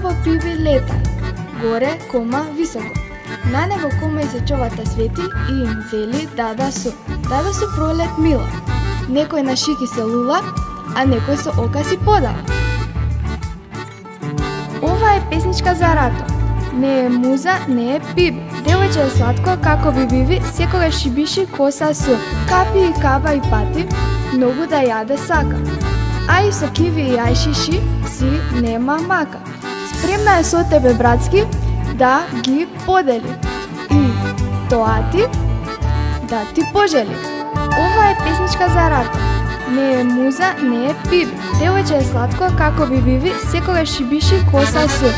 небо пиви лета, горе кома високо. На небо кома и се човата свети и им вели дада су пролет мила. Некој на шики се лула, а некој со ока си подава. Ова е песничка за рато. Не е муза, не е пиби. Девојче е сладко како биби, секогаш шибиши коса су. Капи и каба и пати, многу да јаде сака. А и со киви и ајшиши си нема мака. Спремна е со тебе, братски, да ги подели. И тоа ти да ти пожели. Ова е песничка за рато. Не е муза, не е пиби. Девојче е сладко како биби, секогаш шибиши коса су.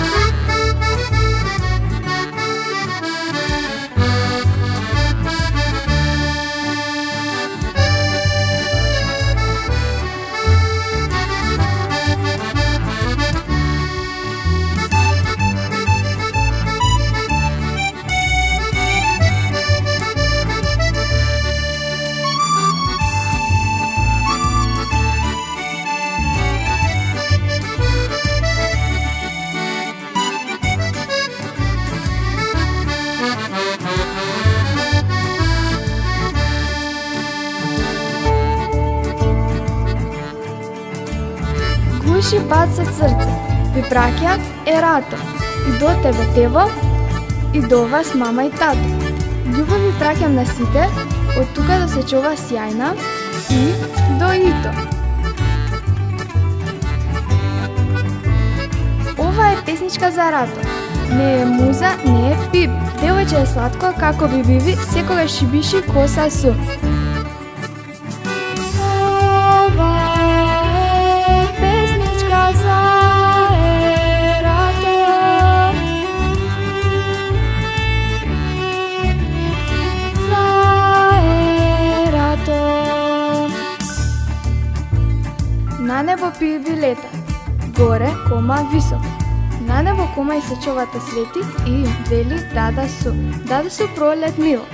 Гуши баца срце, ви праќа е рато, и до тебе тево, и до вас мама и тато. Љубов ви праќам на сите, од тука да се чува сјајна и до ито. Ова е песничка за рато. Не е муза, не е пиби. Девојче е сладко како биби, секогаш шибиши коса су. На небо пиви лета, горе кома високо. На небо кома и се човата свети и им вели дада су пролет мила.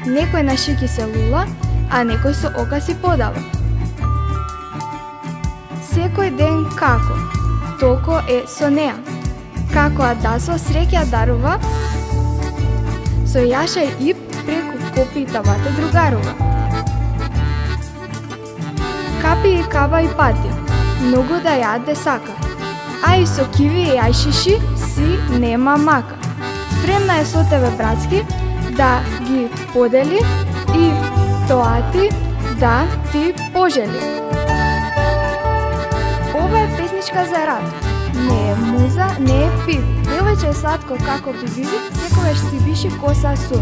Некој на шики се лула, а некој со ока си подава. Секој ден како, толку е со неа. Како Адасо среќа дарува, со Јаша и Ип преку копи и табате другарува. Капи и каба и пати, многу да јаде сака. А и со киви и ајшиши си нема мака. Спремна е со тебе, братски, да ги подели и тоа ти да ти пожели. Ова е песничка за рато. Не е муза, не е пиби. Девојче е сладко како биби, секогаш си биши коса су.